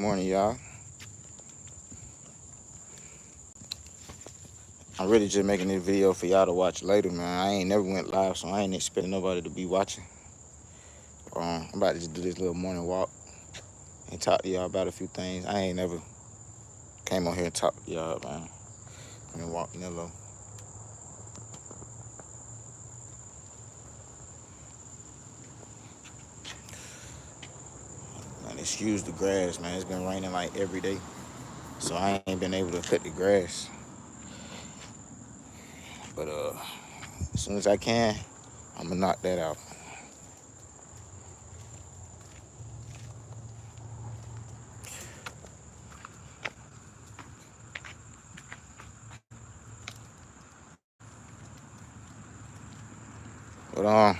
morning, y'all. I'm really just making this video for y'all to watch later, man. I ain't never went live, so I ain't expecting nobody to be watching. I'm about to just do this little morning walk and talk to y'all about a few things. I ain't never came on here and talked to y'all, man. I've been walking that low. Man, excuse the grass, man. It's been raining like every day, so I ain't been able to cut the grass. But as soon as I can, I'm gonna knock that out. But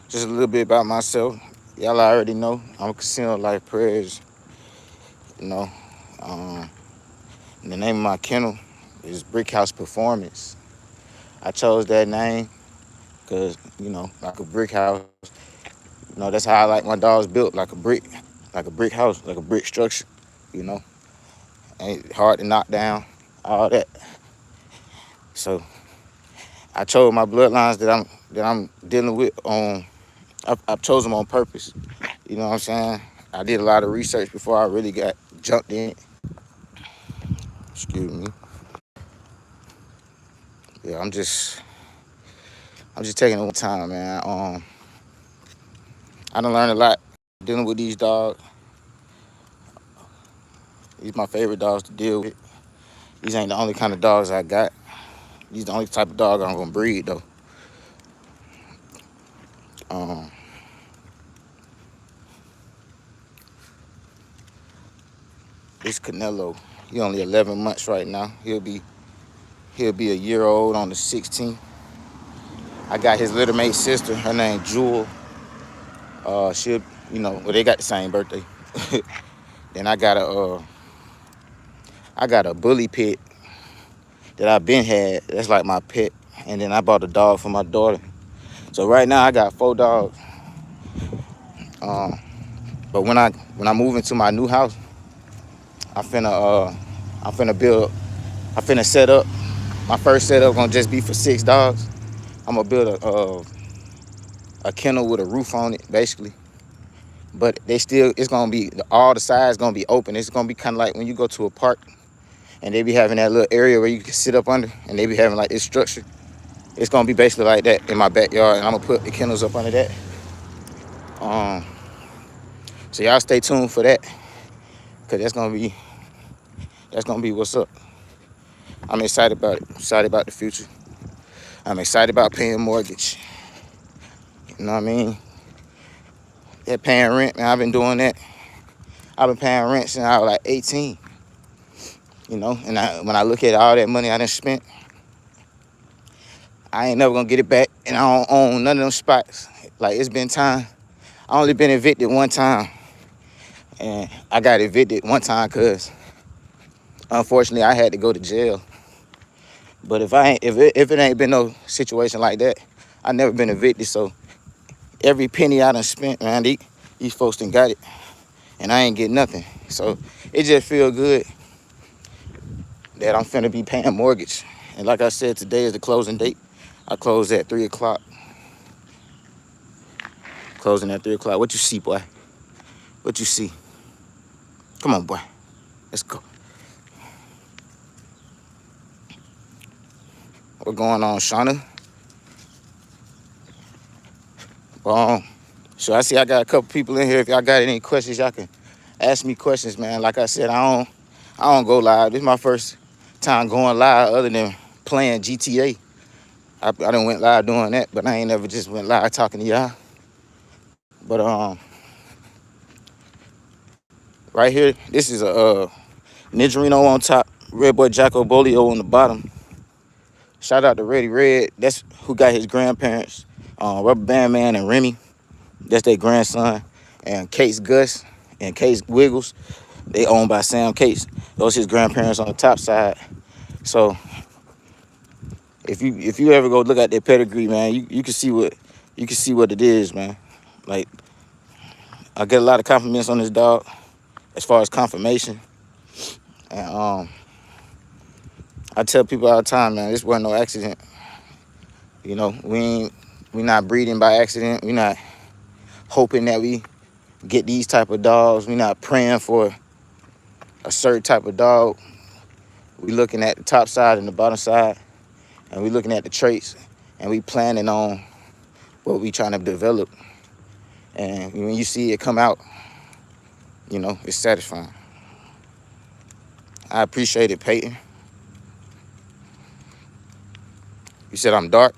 just a little bit about myself. Y'all already know I'm a casino life Prez. You know, the name of my kennel is Brickhouse Performance. I chose that name because, like a brick house, that's how I like my dogs built, like a brick house, like a brick structure, you know. Ain't hard to knock down, all that. So I chose my bloodlines that I'm dealing with on. I've chosen them on purpose. You know what I'm saying? I did a lot of research before I really got jumped in. Excuse me. Yeah, I'm just taking it one time, man. I done learned a lot dealing with these dogs. These my favorite dogs to deal with. These ain't the only kind of dogs I got. These the only type of dog I'm gonna breed though. This Kennel, he only 11 months right now. He'll be a year old on the 16th. I got his little mate sister. Her name Jewel. They got the same birthday. Then I got a bully pit that I've been had. That's like my pet. And then I bought a dog for my daughter. So right now I got 4 dogs. But when I move into my new house, I finna set up. My first setup gonna just be for 6 dogs. I'm gonna build a kennel with a roof on it, basically. But it's gonna be, all the sides gonna be open. It's gonna be kind of like when you go to a park and they be having that little area where you can sit up under, and they be having like this structure. It's gonna be basically like that in my backyard, and I'm gonna put the kennels up under that. So y'all stay tuned for that, cause that's gonna be what's up. I'm excited about it. Excited about the future. I'm excited about paying mortgage. You know what I mean? That paying rent, man, I've been doing that. I've been paying rent since I was like 18. And when I look at all that money I done spent, I ain't never gonna get it back, and I don't own none of them spots. Like, it's been time. I only been evicted one time, and I got evicted one time because unfortunately I had to go to jail. But if it ain't been no situation like that, I never been evicted. So every penny I done spent, man, these folks done got it, and I ain't get nothing. So it just feel good that I'm finna be paying mortgage. And like I said, today is the closing date. I close at 3 o'clock. Closing at 3 o'clock. What you see, boy? What you see? Come on, boy. Let's go. What's going on, Shauna? So I see I got a couple people in here. If y'all got any questions, y'all can ask me questions, man. Like I said, I don't go live. This is my first time going live other than playing GTA. I done went live doing that, but I ain't never just went live talking to y'all. But right here, this is a Nidgerino on top, Red Boy Jacko Bolio on the bottom. Shout out to Reddy Red. That's who got his grandparents, Rubber Band Man and Remy. That's their grandson. And Case Gus and Case Wiggles, they owned by Sam Case. Those his grandparents on the top side. So if you ever go look at their pedigree, man, you can see what it is, man. Like, I get a lot of compliments on this dog. as far as confirmation. And I tell people all the time, man, this wasn't no accident. You know, we not breeding by accident. We not hoping that we get these type of dogs. We not praying for a certain type of dog. We looking at the top side and the bottom side, and we looking at the traits, and we planning on what we trying to develop. And when you see it come out, you know, it's satisfying. I appreciate it, Peyton. You said I'm dark.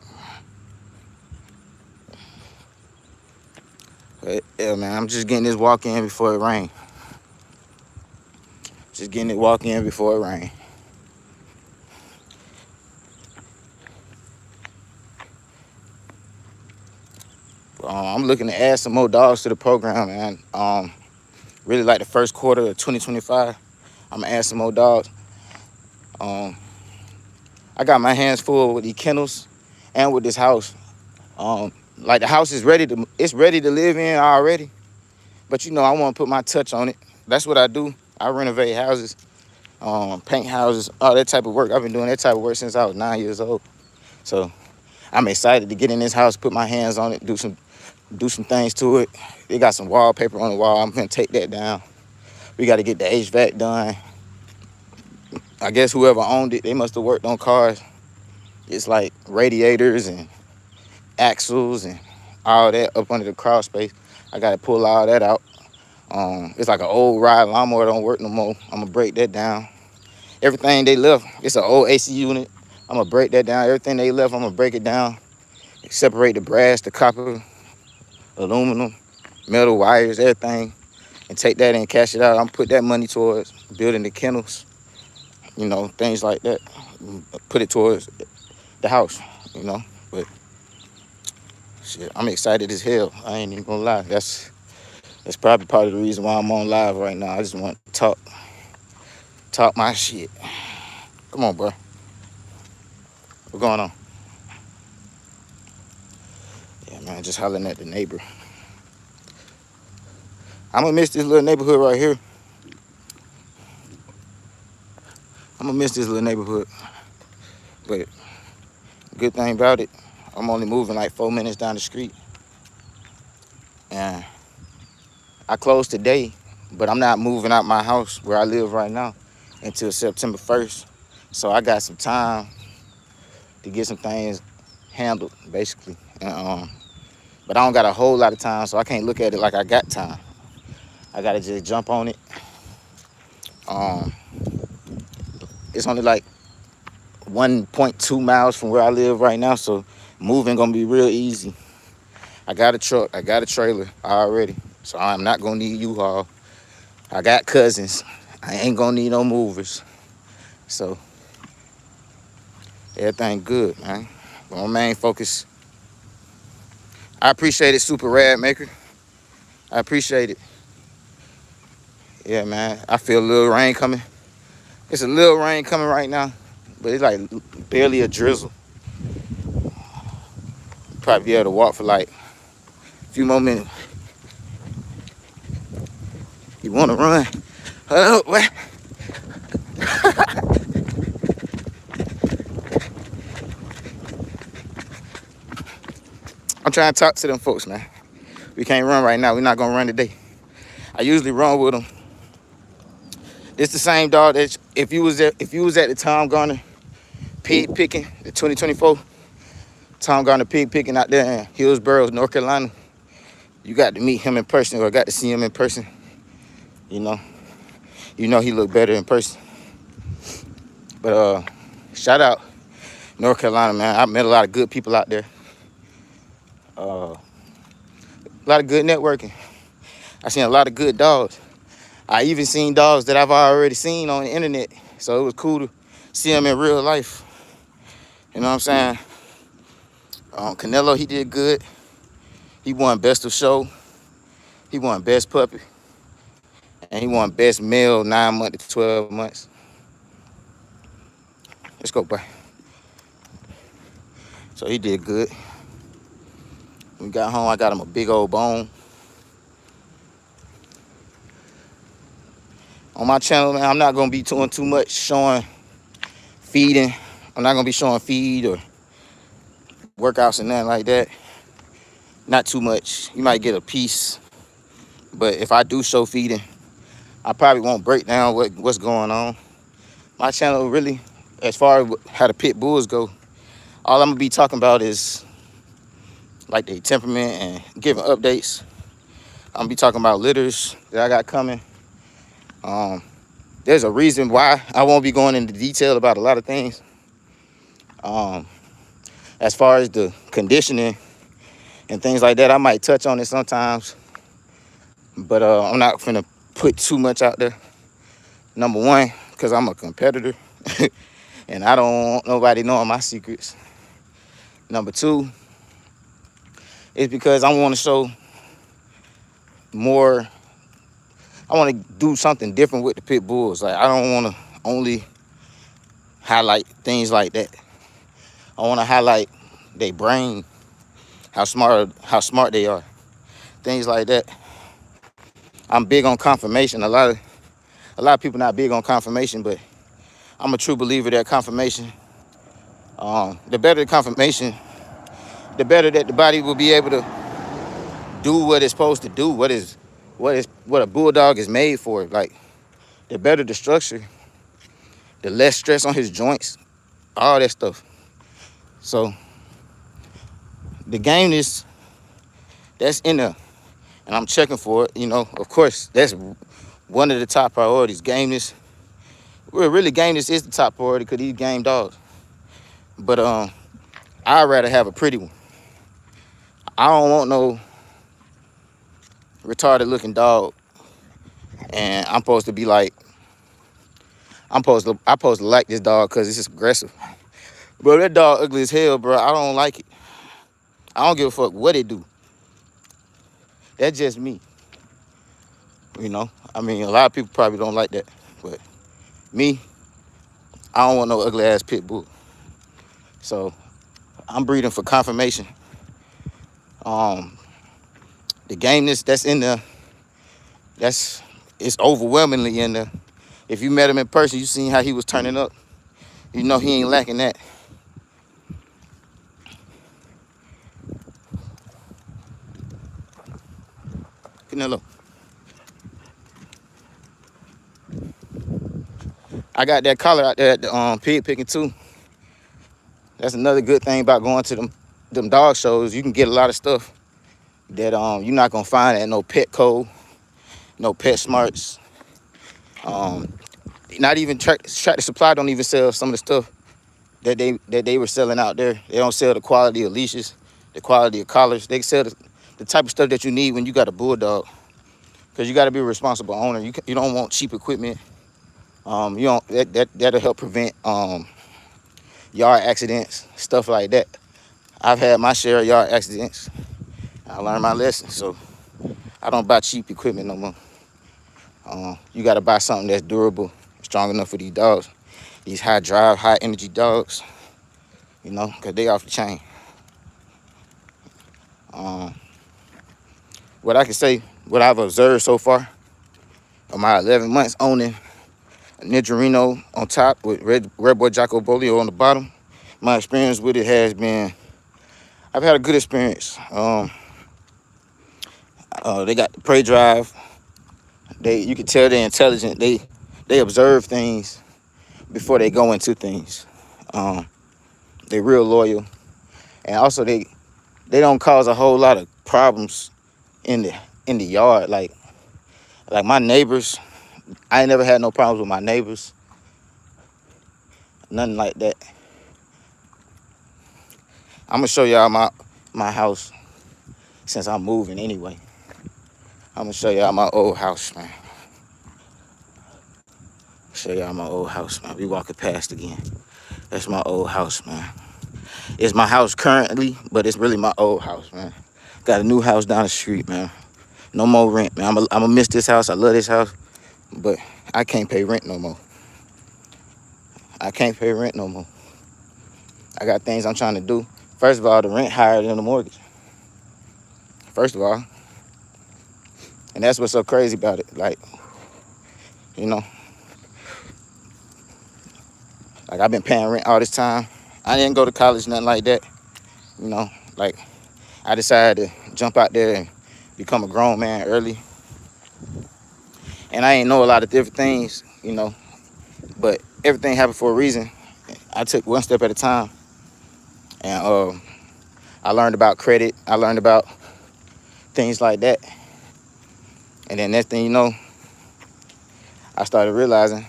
But yeah, man, I'm just getting this walk in before it rain. Just getting it walk in before it rain. I'm looking to add some more dogs to the program, man. Really like the first quarter of 2025. I'm gonna add some more dogs. I got my hands full with these kennels and with this house. Like the house is ready to live in already. But you know, I want to put my touch on it. That's what I do. I renovate houses, paint houses, all that type of work. I've been doing that type of work since I was 9 years old. So I'm excited to get in this house, put my hands on it, do some things to it. They got some wallpaper on the wall. I'm gonna take that down. We got to get the HVAC done. I guess whoever owned it, they must have worked on cars. It's like radiators and axles and all that up under the crawl space. I got to pull all that out. It's like an old ride lawnmower, don't work no more. I'm gonna break that down. Everything they left, it's an old AC unit. I'm gonna break that down. Everything they left, I'm gonna break it down. Separate the brass, the copper, aluminum, metal wires, everything, and take that and cash it out. I'm put that money towards building the kennels, you know, things like that. Put it towards the house, you know. But shit, I'm excited as hell. I ain't even gonna lie. That's probably part of the reason why I'm on live right now. I just want to talk my shit. Come on, bro. What's going on? Yeah, man, just hollering at the neighbor. I'm gonna miss this little neighborhood right here. I'm gonna miss this little neighborhood. But good thing about it, I'm only moving like 4 minutes down the street. And I closed today, but I'm not moving out my house where I live right now until September 1st. So I got some time to get some things handled, basically. And, but I don't got a whole lot of time, so I can't look at it like I got time. I gotta just jump on it. It's only like 1.2 miles from where I live right now, so moving gonna be real easy. I got a truck, I got a trailer already, so I'm not gonna need U-Haul. I got cousins, I ain't gonna need no movers. So everything good, man. But my main focus, I appreciate it, Super Rad Maker. I appreciate it. Yeah, man, I feel a little rain coming. It's a little rain coming right now, but it's like barely a drizzle. Probably be able to walk for like a few more minutes. You want to run? Hello, what? I'm trying to talk to them folks, man. We can't run right now. We're not gonna run today. I usually run with them. It's the same dog that if you was at the Tom Garner pig picking, the 2024 Tom Garner pig picking out there in Hillsborough, North Carolina, you got to meet him in person or got to see him in person. You know he look better in person. But shout out North Carolina, man. I met a lot of good people out there. A lot of good networking. I seen a lot of good dogs. I even seen dogs that I've already seen on the internet. So it was cool to see them in real life. You know what I'm saying? Kennel, he did good. He won best of show. He won best puppy. And he won best male 9 months to 12 months. Let's go, boy. So he did good. When we got home, I got him a big old bone. On my channel, man, I'm not gonna be doing too much showing feeding. I'm not gonna be showing feed or workouts and nothing like that. Not too much. You might get a piece, but if I do show feeding, I probably won't break down what's going on. My channel really, as far as how the pit bulls go, all I'm gonna be talking about is like their temperament and giving updates. I'm gonna be talking about litters that I got coming. There's a reason why I won't be going into detail about a lot of things. As far as the conditioning and things like that, I might touch on it sometimes, but I'm not gonna put too much out there. Number one, because I'm a competitor and I don't want nobody knowing my secrets. Number two, is because I want to show more. I want to do something different with the pit bulls. Like, I don't want to only highlight things like that. I want to highlight their brain, how smart they are, things like that. I'm big on confirmation. A lot of people not big on confirmation, but I'm a true believer that confirmation, the better the confirmation, the better that the body will be able to do what it's supposed to do, what a bulldog is made for. Like, the better the structure, the less stress on his joints, all that stuff. So the gameness that's in there, and I'm checking for it, you know, of course, that's one of the top priorities. Gameness, well, really gameness is the top priority because these game dogs. But I'd rather have a pretty one. I don't want no retarded looking dog, and I'm supposed to be like, I'm supposed to like this dog because it's just aggressive. Bro, that dog ugly as hell, bro. I don't like it. I don't give a fuck what it do. That's just me. You know, I mean, a lot of people probably don't like that, but me, I don't want no ugly ass pit bull. So I'm breeding for confirmation. The gameness that's in there, it's overwhelmingly in there. If you met him in person, you seen how he was turning up. You know he ain't lacking that. Kennel. I got that collar out there at the pig picking too. That's another good thing about going to them dog shows. You can get a lot of stuff that you're not gonna find at no Petco, no Pet Smarts. Not even Tractor Supply don't even sell some of the stuff that they were selling out there. They don't sell the quality of leashes, the quality of collars. They sell the type of stuff that you need when you got a bulldog, because you got to be a responsible owner. You don't want cheap equipment. You don't that'll help prevent yard accidents, stuff like that. I've had my share of yard accidents. I learned my lesson, so I don't buy cheap equipment no more. You got to buy something that's durable, strong enough for these dogs. These high drive, high energy dogs, you know, because they off the chain. What I can say, what I've observed so far of my 11 months owning a Nidgerino on top with Red Boy Jocko Bolio on the bottom, my experience with it has been, I've had a good experience. They got the prey drive. You can tell they're intelligent. They observe things before they go into things. They're real loyal, and also they don't cause a whole lot of problems in the yard. Like my neighbors, I ain't never had no problems with my neighbors. Nothing like that. I'm gonna show y'all my house since I'm moving anyway. I'm gonna show y'all my old house, man. Show y'all my old house, man. We walking past again. That's my old house, man. It's my house currently, but it's really my old house, man. Got a new house down the street, man. No more rent, man. I'm gonna miss this house. I love this house, but I can't pay rent no more. I can't pay rent no more. I got things I'm trying to do. First of all, the rent higher than the mortgage. First of all. And that's what's so crazy about it. Like, you know. Like, I've been paying rent all this time. I didn't go to college, nothing like that, you know. Like, I decided to jump out there and become a grown man early. And I ain't know a lot of different things, you know, but everything happened for a reason. I took one step at a time, and I learned about credit. I learned about things like that. And then next thing you know, I started realizing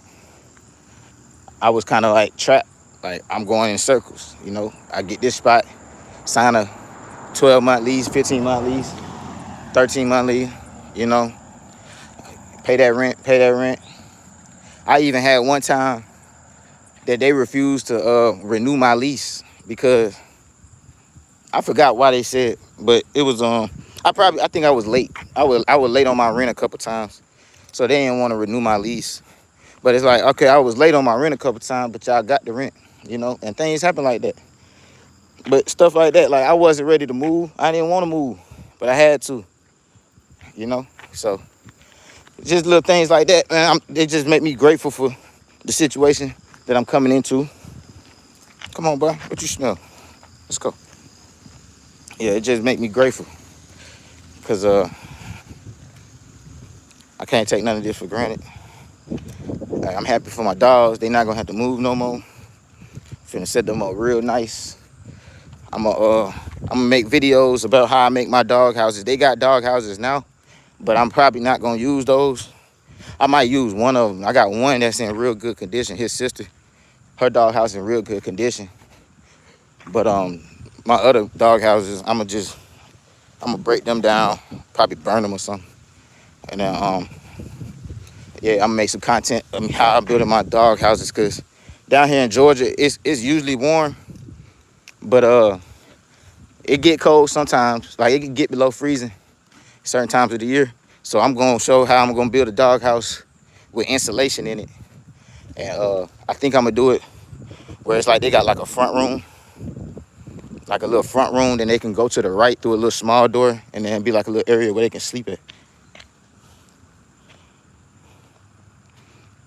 I was kind of like trapped. Like, I'm going in circles, you know. I get this spot, sign a 12-month lease, 15-month lease, 13-month lease, you know, pay that rent. I even had one time that they refused to renew my lease because I forgot why they said, but it was I think I was late. I was late on my rent a couple times, so they didn't want to renew my lease. But it's like, okay, I was late on my rent a couple times, but y'all got the rent, you know, and things happen like that. But stuff like that, like, I wasn't ready to move. I didn't want to move, but I had to, you know. So just little things like that, man. It just make me grateful for the situation that I'm coming into. Come on, bro. What you smell? Let's go. Yeah, it just make me grateful because I can't take none of this for granted. I'm happy for my dogs. They not gonna have to move no more. Finna set them up real nice. I'm gonna make videos about how I make my dog houses. They got dog houses now, but I'm probably not gonna use those. I might use one of them. I got one that's in real good condition. His sister, her dog house in real good condition. But my other dog houses, I'm gonna break them down, probably burn them or something, and then yeah, I'm gonna make some content of how I'm building my dog houses. Cause down here in Georgia, it's usually warm, but it get cold sometimes. Like, it can get below freezing certain times of the year. So I'm gonna show how I'm gonna build a dog house with insulation in it, and I think I'm gonna do it where it's like they got like a front room, like a little front room, then they can go to the right through a little small door, and then be like a little area where they can sleep at.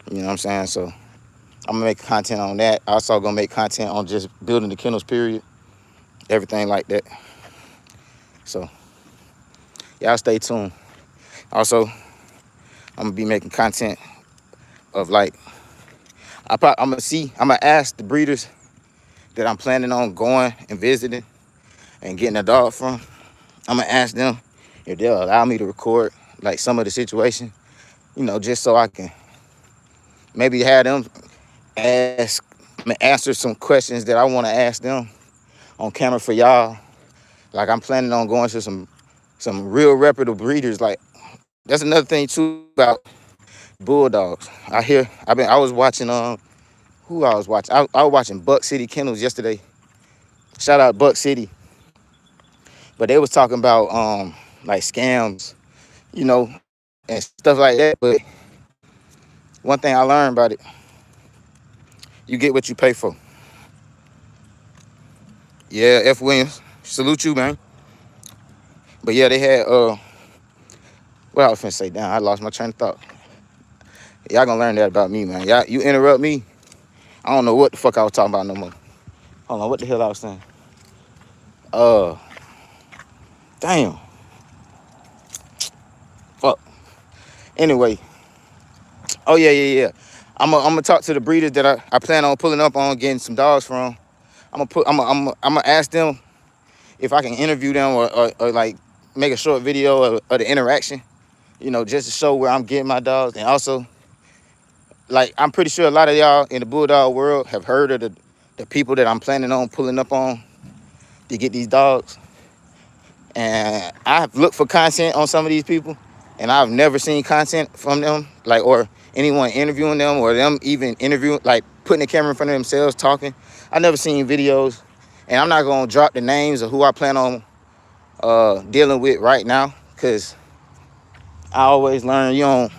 You know what I'm saying? So I'm gonna make content on that. Also gonna make content on just building the kennels, period. Everything like that. So y'all stay tuned. Also, I'm gonna be making content of, like, I'm gonna ask the breeders that I'm planning on going and visiting and getting a dog from. I'm gonna ask them if they'll allow me to record, like, some of the situation, you know, just so I can maybe have them answer some questions that I want to ask them on camera for y'all. Like, I'm planning on going to some real reputable breeders. Like, that's another thing too about bulldogs. I was watching who I was watching. I was watching Buck City Kennels yesterday. Shout out Buck City. But they was talking about like scams, you know, and stuff like that. But one thing I learned about it, you get what you pay for. Yeah, F. Williams, salute you, man. But yeah, they had what I was finna say. Damn, I lost my train of thought. Y'all gonna learn that about me, man. Y'all, you interrupt me, I don't know what the fuck I was talking about no more. Hold on, what the hell I was saying? Damn. Fuck. Anyway. Oh yeah. I'm gonna talk to the breeders that I plan on pulling up on getting some dogs from. I'm gonna ask them if I can interview them or like make a short video of the interaction, you know, just to show where I'm getting my dogs. And also, like, I'm pretty sure a lot of y'all in the bulldog world have heard of the people that I'm planning on pulling up on to get these dogs. And I've looked for content on some of these people, and I've never seen content from them, like, or anyone interviewing them, or them even interviewing, like, putting the camera in front of themselves talking. I never seen videos, and I'm not gonna drop the names of who I plan on dealing with right now, because I always learn you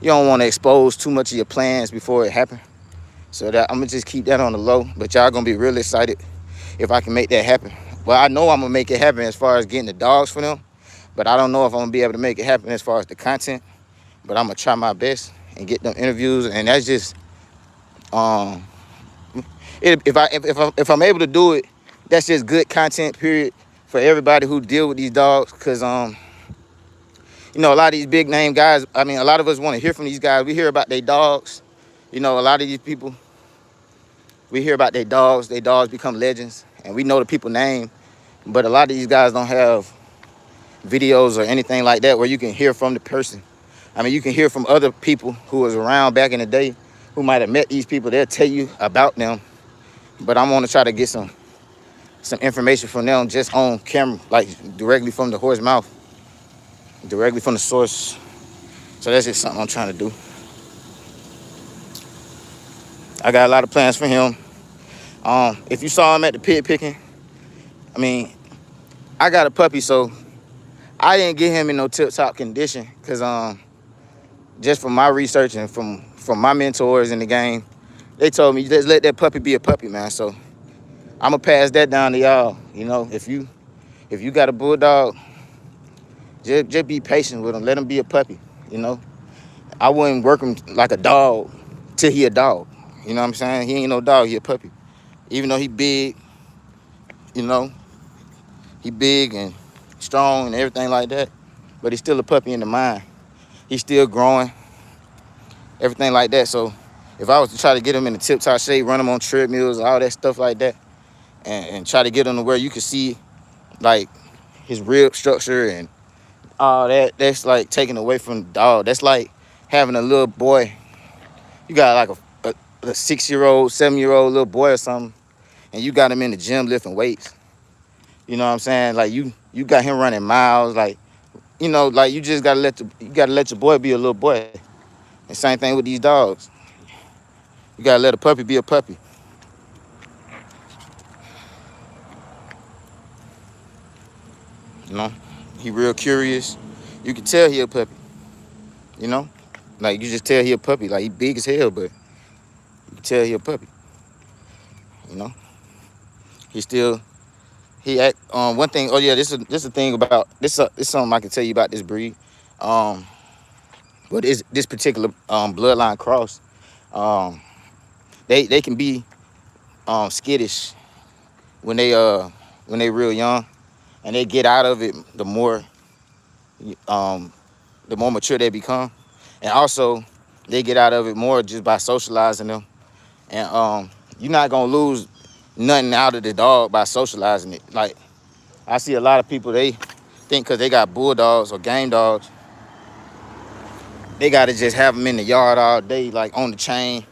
don't want to expose too much of your plans before it happens. So that I'm gonna just keep that on the low. But y'all gonna be real excited if I can make that happen. Well, I know I'm gonna make it happen as far as getting the dogs for them, but I don't know if I'm gonna be able to make it happen as far as the content. But I'm gonna try my best, and get them interviews, and that's just um if I'm able to do it, that's just good content period for everybody who deal with these dogs, because you know, a lot of these big name guys, I mean, a lot of us want to hear from these guys. We hear about their dogs. You know, a lot of these people, we hear about their dogs become legends, and we know the people name, but a lot of these guys don't have videos or anything like that where you can hear from the person. I mean, you can hear from other people who was around back in the day who might have met these people. They'll tell you about them, but I want to try to get some information from them just on camera, like directly from the horse's mouth, directly from the source. So that's just something I'm trying to do. I got a lot of plans for him. If you saw him at the pit picking, I mean, I got a puppy, so I didn't get him in no tip-top condition, because just from my research and from my mentors in the game, they told me just let that puppy be a puppy, man. So I'm gonna pass that down to y'all. You know, if you got a bulldog, just be patient with him. Let him be a puppy. You know, I wouldn't work him like a dog till he a dog. You know what I'm saying? He ain't no dog, he a puppy. Even though he big, you know, he big and strong and everything like that, but he's still a puppy in the mind. He's still growing, everything like that. So if I was to try to get him in the tip-top shape, run him on treadmills, all that stuff like that, and try to get him to where you can see like his rib structure and all that, that's like taking away from the dog. That's like having a little boy. You got like a 6-year-old, 7-year-old little boy or something, and you got him in the gym lifting weights. You know what I'm saying? Like you got him running miles, like, you know, like you just gotta let your boy be a little boy. And same thing with these dogs. You gotta let a puppy be a puppy. You know, he real curious. You can tell he a puppy. You know, like you just tell he a puppy. Like he big as hell, but you can tell he a puppy. You know, he act. One thing. Oh yeah, this is a thing about this. This something I can tell you about this breed. But this particular bloodline cross. They can be skittish when they real young, and they get out of it the more mature they become, and also they get out of it more just by socializing them. And you're not gonna lose nothing out of the dog by socializing it. Like I see a lot of people, they think because they got bulldogs or game dogs, they gotta just have them in the yard all day, like on the chain,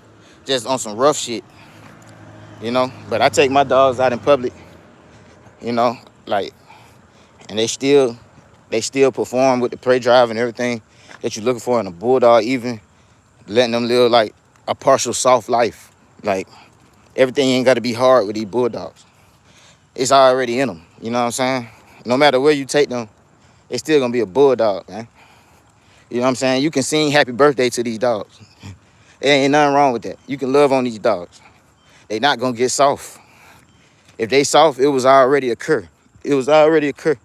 just on some rough shit, you know. But I take my dogs out in public, you know, like, and they still perform with the prey drive and everything that you're looking for in a bulldog, even letting them live like a partial soft life. Like everything ain't gotta be hard with these bulldogs. It's already in them, you know what I'm saying? No matter where you take them, it's still gonna be a bulldog, man. You know what I'm saying? You can sing happy birthday to these dogs. There ain't nothing wrong with that. You can love on these dogs. They not gonna get soft. If they soft, it was already occur. It was already occur.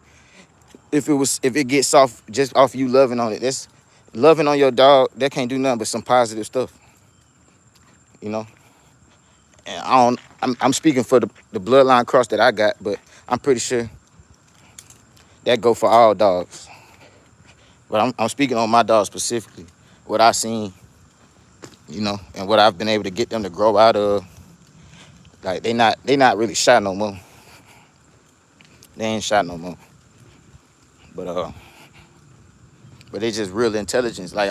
If it gets soft just off you loving on it, that's loving on your dog. That can't do nothing but some positive stuff. You know. And I'm speaking for the bloodline cross that I got, but I'm pretty sure that go for all dogs. But I'm speaking on my dog specifically, what I seen, you know, and what I've been able to get them to grow out of. Like they not really shot no more. They ain't shot no more. But they just real intelligence. Like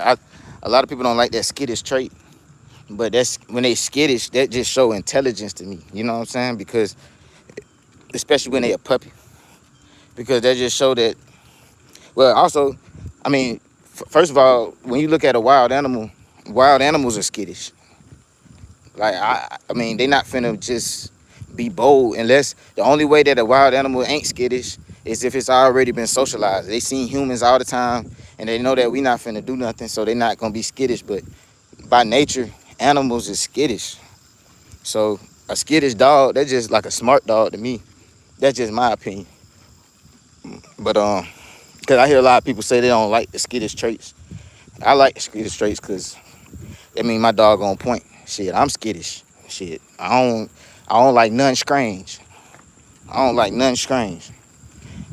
a lot of people don't like that skittish trait, but that's when they skittish, that just show intelligence to me. You know what I'm saying? Because especially when they a puppy, because that just show that. Well, also, I mean, first of all, when you look at a wild animals are skittish. Like I mean, they not finna just be bold unless the only way that a wild animal ain't skittish is if it's already been socialized. They seen humans all the time and they know that we not finna do nothing, so they not gonna be skittish. But by nature, animals is skittish. So a skittish dog, that's just like a smart dog to me. That's just my opinion. But because I hear a lot of people say they don't like the skittish traits. I like the skittish traits because That mean my dog on point. Shit, I'm skittish. Shit, I don't like nothing strange. I don't like nothing strange.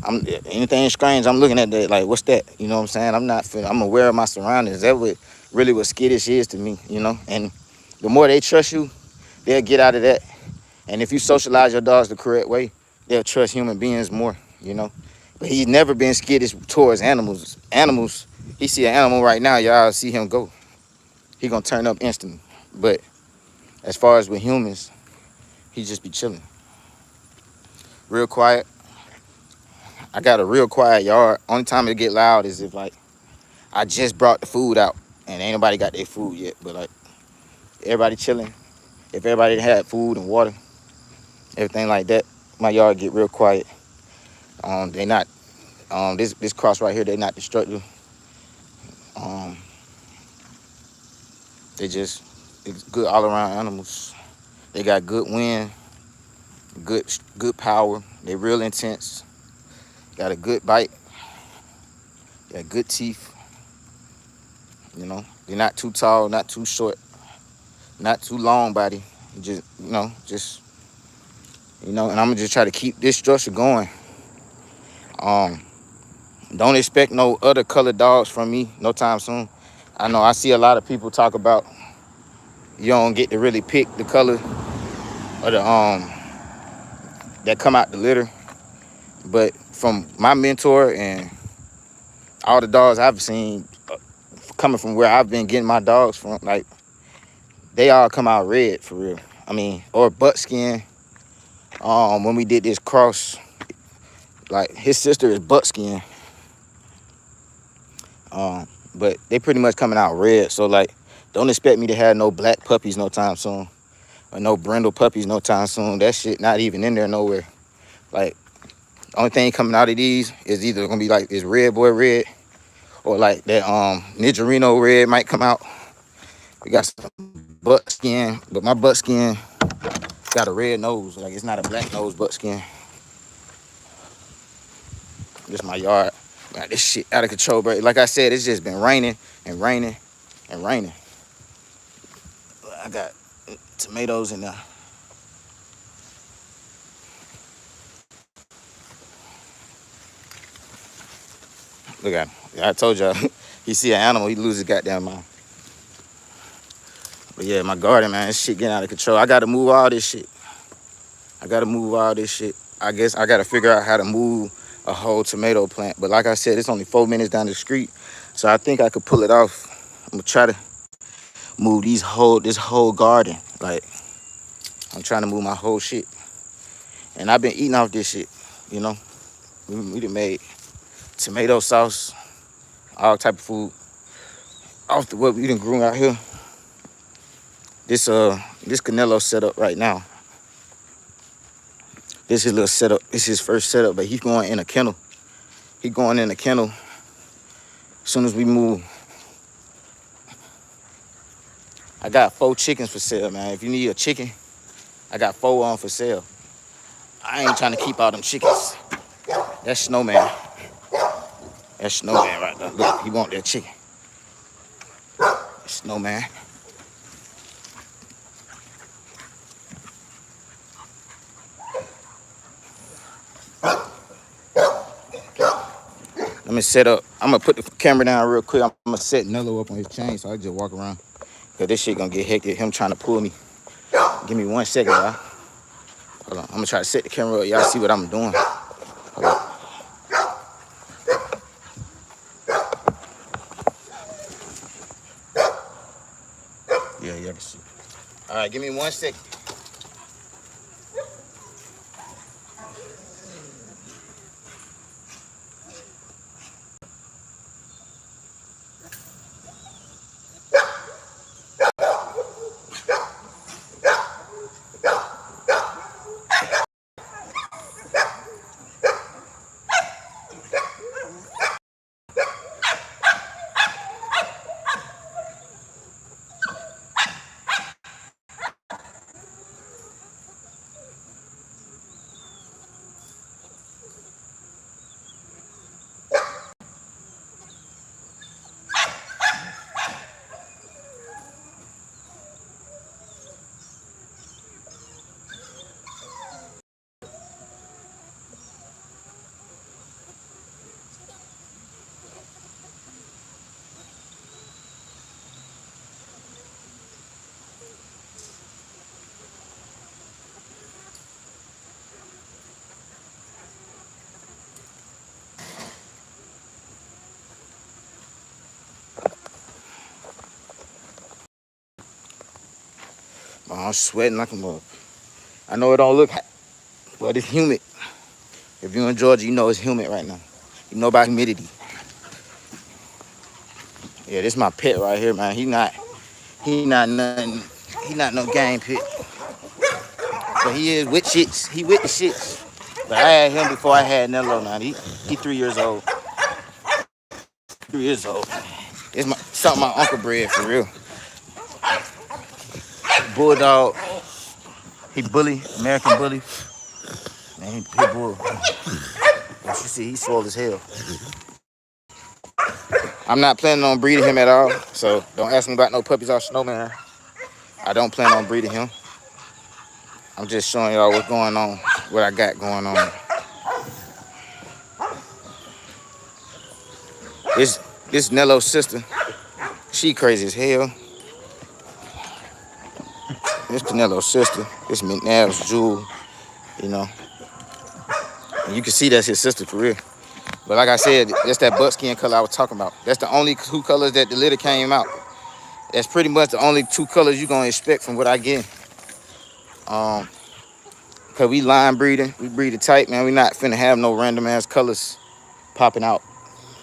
I'm anything strange. I'm looking at that like, what's that? You know what I'm saying? I'm aware of my surroundings. That what skittish is to me. You know, and the more they trust you, they'll get out of that. And if you socialize your dogs the correct way, they'll trust human beings more. You know, but he's never been skittish towards animals. Animals. He see an animal right now, y'all see him go. He gonna turn up instantly. But as far as with humans, he just be chilling, real quiet. I got a real quiet yard. Only time it get loud is if like I just brought the food out and ain't nobody got their food yet. But like everybody chilling. If everybody had food and water, everything like that, my yard get real quiet. They not this cross right here. They not destructive. Um, it's good all around animals. They got good wind, good power. They real intense. Got a good bite. Got good teeth. You know, they're not too tall, not too short, not too long body. Just and I'm gonna just try to keep this structure going. Um, don't expect no other colored dogs from me no time soon. I know I see a lot of people talk about you don't get to really pick the color of the that come out the litter, but from my mentor and all the dogs I've seen coming from where I've been getting my dogs from, like they all come out red for real. I mean, or buckskin. When we did this cross, like his sister is buckskin. But they pretty much coming out red. So like, don't expect me to have no black puppies no time soon, or no brindle puppies no time soon. That shit not even in there nowhere. Like, the only thing coming out of these is either gonna be like this red boy red, or like that Nidgerino red might come out. We got some buckskin, but my buckskin got a red nose. Like it's not a black nose buckskin. This my yard. Got this shit out of control, bro. Like I said, it's just been raining and raining and raining. I got tomatoes in there. Look at him. I told y'all, he see an animal, he loses his goddamn mind. But yeah, my garden, man, this shit getting out of control. I gotta move all this shit. I guess I gotta figure out how to move a whole tomato plant. But like I said, it's only 4 minutes down the street. So I think I could pull it off. I'm gonna try to move this whole garden. Like, I'm trying to move my whole shit. And I've been eating off this shit, you know. We done made tomato sauce, all type of food off the what we done grew out here. This Kennel setup right now. This is his little setup. This is his first setup, but he's going in a kennel. He going in a kennel as soon as we move. I got 4 chickens for sale, man. If you need a chicken, I got 4 on for sale. I ain't trying to keep all them chickens. That's Snowman. That's Snowman right there. Look, he want that chicken. Snowman. Let me set up. I'm gonna put the camera down real quick. I'm gonna set Nello up on his chain so I can just walk around. Cause this shit gonna get hectic. Him trying to pull me. Give me 1 second, y'all. Hold on. I'm gonna try to set the camera up. Y'all see what I'm doing. Hold on. Yeah, y'all can see. All right, give me 1 second. I'm sweating like a mug. I know it don't look hot, but it's humid. If you're in Georgia, you know it's humid right now. You know about humidity. Yeah, this is my pet right here, man. He not nothing. He not no game pet. But he is with shits. He with the shits. But I had him before I had Nello now. He 3 years old. 3 years old. It's something my uncle bred for real. Bulldog. He bully, American bully. Man, he pit bull. As you see, he's swole as hell. I'm not planning on breeding him at all. So don't ask me about no puppies or snowman. I don't plan on breeding him. I'm just showing y'all what's going on, what I got going on. This Nello's sister, she crazy as hell. This Cannelo's sister. This McNabb's Jewel, you know. And you can see that's his sister for real. But like I said, that's that buckskin color I was talking about. That's the only two colors that the litter came out. That's pretty much the only two colors you're gonna expect from what I get. Cause we line breeding, we breed it tight, man. We not finna have no random ass colors popping out.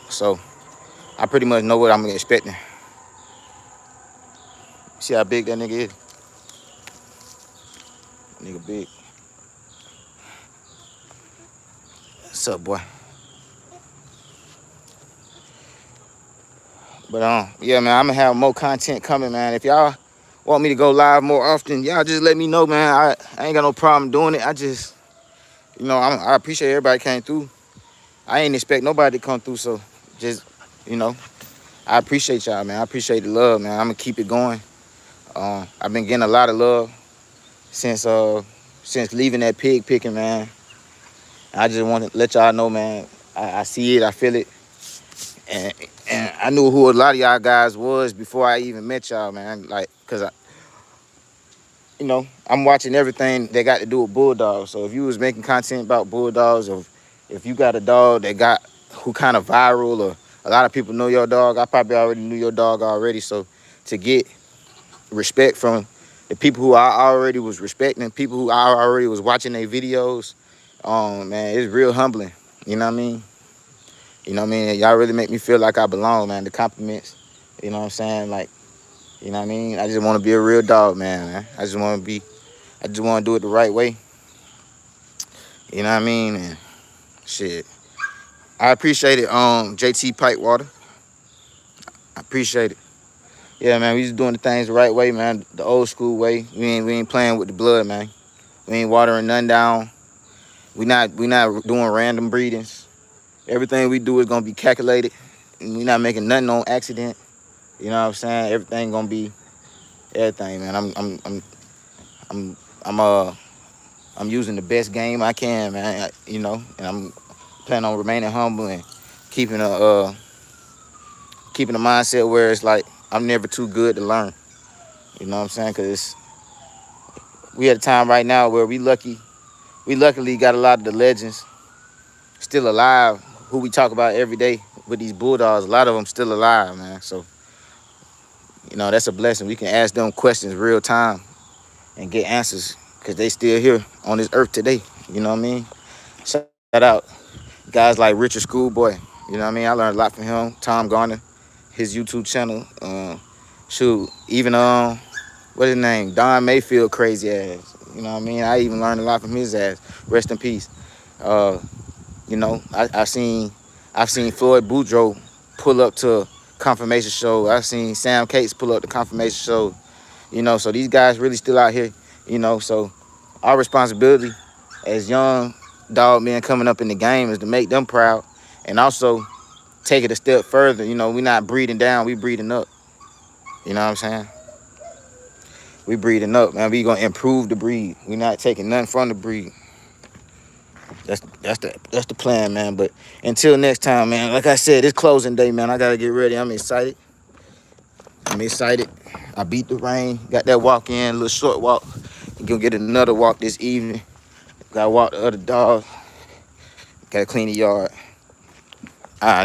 So I pretty much know what I'm expecting. See how big that nigga is? Nigga big. What's up, boy? But yeah, man, I'm gonna have more content coming, man. If y'all want me to go live more often, y'all just let me know, man. I ain't got no problem doing it. I just, you know, I appreciate everybody came through. I ain't expect nobody to come through, so just, you know, I appreciate y'all, man. I appreciate the love, man. I'm gonna keep it going. I've been getting a lot of love since leaving that pig picking, man. I just want to let y'all know, man. I see it, I feel it, and I knew who a lot of y'all guys was before I even met y'all, man. Like, cause you know, I'm watching everything that got to do with bulldogs. So if you was making content about bulldogs, or if you got a dog that got who kind of viral, or a lot of people know your dog, I probably already knew your dog already. So to get respect from the people who I already was respecting, people who I already was watching their videos, man, it's real humbling. You know what I mean? You know what I mean? Y'all really make me feel like I belong, man. The compliments, you know what I'm saying? Like, you know what I mean? I just want to be a real dog, man. I just want to do it the right way. You know what I mean? And shit. I appreciate it, JT Pipewater. I appreciate it. Yeah, man, we just doing the things the right way, man. The old school way. We ain't playing with the blood, man. We ain't watering none down. We not doing random breedings. Everything we do is gonna be calculated. And we not making nothing on accident. You know what I'm saying? Everything gonna be everything, man. I'm using the best game I can, man. You know, and I'm planning on remaining humble and keeping a mindset where it's like I'm never too good to learn. You know what I'm saying? Cause we at a time right now where we luckily got a lot of the legends still alive, who we talk about every day with these bulldogs. A lot of them still alive, man. So, you know, that's a blessing. We can ask them questions real time and get answers because they still here on this earth today. You know what I mean? Shout out guys like Richard Schoolboy. You know what I mean? I learned a lot from him. Tom Garner, his YouTube channel. Shoot, even what's his name? Don Mayfield, crazy ass. You know what I mean? I even learned a lot from his ass. Rest in peace. You know, I've seen Floyd Boudreaux pull up to confirmation show. I've seen Sam Cates pull up to confirmation show. You know, so these guys really still out here. You know, so our responsibility as young dog men coming up in the game is to make them proud and also take it a step further. You know, we're not breeding down, we breeding up. You know what I'm saying? We breeding up, man. We gonna improve the breed. We're not taking nothing from the breed. That's the plan, man. But until next time, man, like I said, it's closing day, man. I gotta get ready. I'm excited. I beat the rain. Got that walk in, a little short walk. Gonna get another walk this evening. Gotta walk the other dog. Gotta clean the yard.